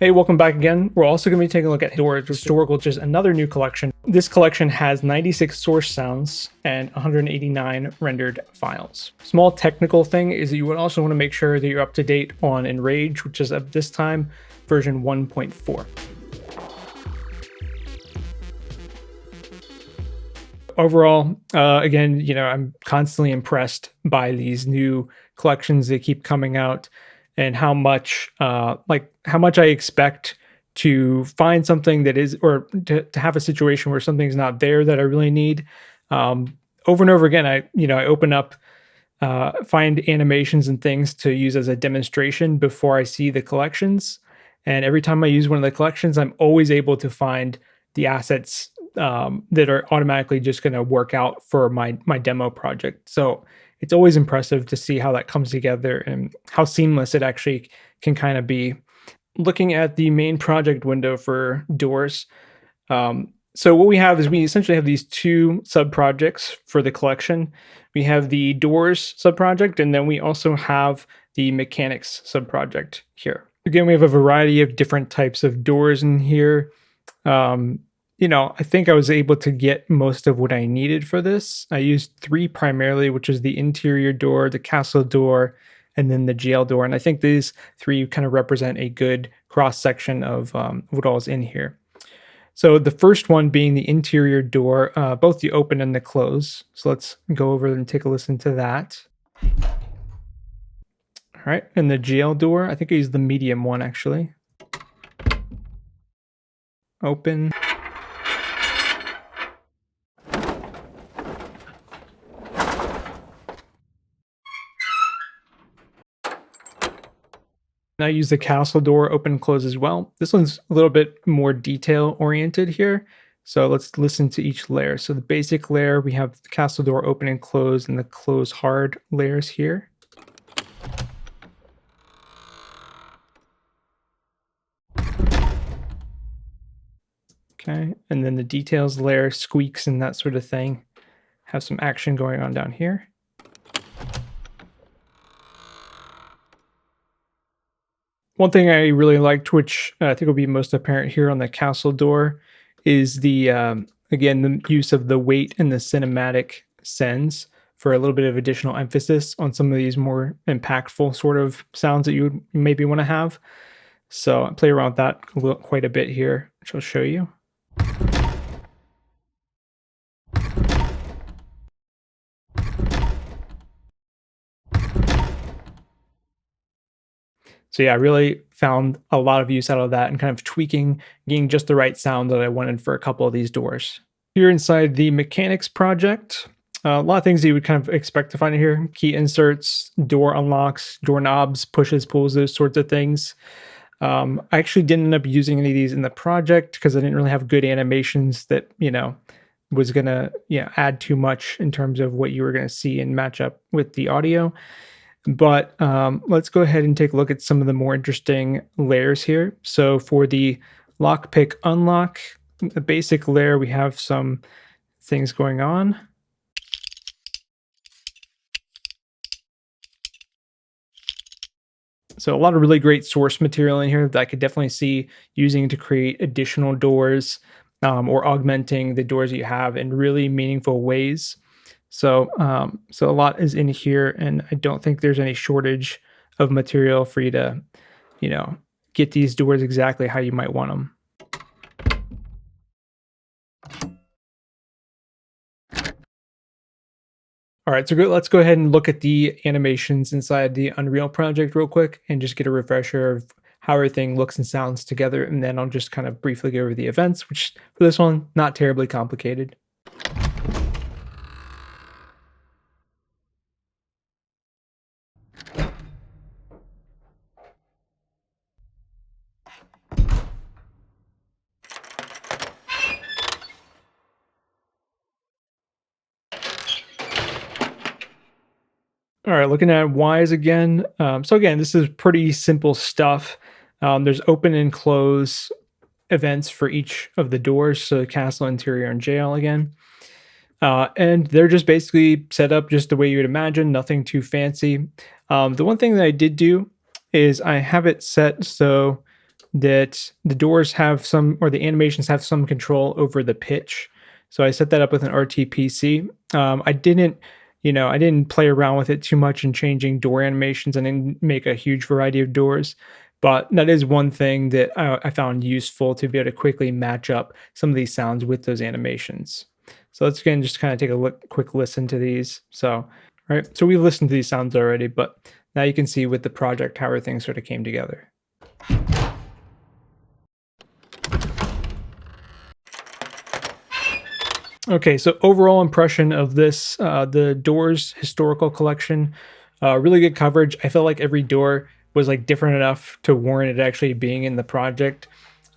Hey, welcome back again. We're also going to be taking a look at Historical, which is another new collection. This collection has 96 source sounds and 189 rendered files. Small technical thing is that you would also want to make sure that you're up to date on Enrage, which is at this time version 1.4. Overall, again, I'm constantly impressed by these new collections that keep coming out and how much I expect to find something that is, or to have a situation where something's not there that I really need. Over and over again, I open up, find animations and things to use as a demonstration before I see the collections. And every time I use one of the collections, I'm always able to find the assets that are automatically just going to work out for my demo project. So it's always impressive to see how that comes together and how seamless it actually can kind of be. Looking at the main project window for doors, so what we have is we essentially have these two sub projects for the collection. We have the doors sub project, and then we also have the mechanics sub project here. Again, we have a variety of different types of doors in here. I think I was able to get most of what I needed for this. I used three primarily, which is the interior door, the castle door, and then the jail door. And I think these three kind of represent a good cross section of what all is in here. So the first one being the interior door, both the open and the close. So let's go over and take a listen to that. All right, and the jail door, I think I used the medium one actually. Open. I use the castle door open and close as well. This one's a little bit more detail oriented here. So let's listen to each layer. So the basic layer, we have the castle door open and close and the close hard layers here. Okay, and then the details layer, squeaks and that sort of thing. Have some action going on down here. One thing I really liked, which I think will be most apparent here on the castle door, is the again, the use of the weight and the cinematic sends for a little bit of additional emphasis on some of these more impactful sort of sounds that you would maybe want to have. So I play around with that quite a bit here, which I'll show you. So yeah, I really found a lot of use out of that and kind of tweaking, getting just the right sound that I wanted for a couple of these doors. Here inside the mechanics project, a lot of things that you would kind of expect to find in here. Key inserts, door unlocks, door knobs, pushes, pulls, those sorts of things. I actually didn't end up using any of these in the project because I didn't really have good animations that, was going to add too much in terms of what you were going to see and match up with the audio. But let's go ahead and take a look at some of the more interesting layers here. So for the lockpick unlock, the basic layer, we have some things going on. So a lot of really great source material in here that I could definitely see using to create additional doors or augmenting the doors that you have in really meaningful ways. So a lot is in here, and I don't think there's any shortage of material for you to, get these doors exactly how you might want them. All right, so let's go ahead and look at the animations inside the Unreal project real quick and just get a refresher of how everything looks and sounds together. And then I'll just kind of briefly go over the events, which for this one, not terribly complicated. All right, looking at whys again. So again, this is pretty simple stuff. There's open and close events for each of the doors. So castle, interior, and jail again. And they're just basically set up just the way you would imagine, nothing too fancy. The one thing that I did do is I have it set so that the doors have some, or the animations have some control over the pitch. So I set that up with an RTPC. I didn't, I didn't play around with it too much in changing door animations. I didn't make a huge variety of doors, but that is one thing that I found useful to be able to quickly match up some of these sounds with those animations. So let's again just kind of take a quick listen to these. So, right, so we've listened to these sounds already, but now you can see with the project how everything sort of came together. Okay, so overall impression of this, the Doors historical collection, really good coverage. I felt like every door was like different enough to warrant it actually being in the project,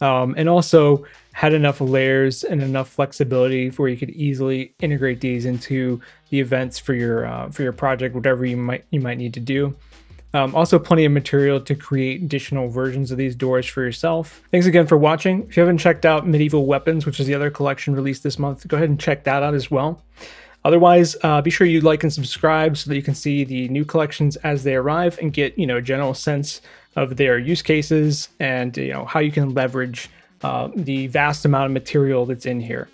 and also had enough layers and enough flexibility where you could easily integrate these into the events for your project, whatever you might need to do. Also, plenty of material to create additional versions of these doors for yourself. Thanks again for watching. If you haven't checked out Medieval Weapons, which is the other collection released this month, go ahead and check that out as well. Otherwise, be sure you like and subscribe so that you can see the new collections as they arrive and get a general sense of their use cases and how you can leverage the vast amount of material that's in here.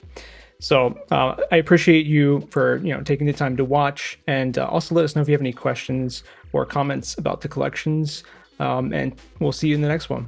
So I appreciate you for taking the time to watch, and also let us know if you have any questions or comments about the collections, and we'll see you in the next one.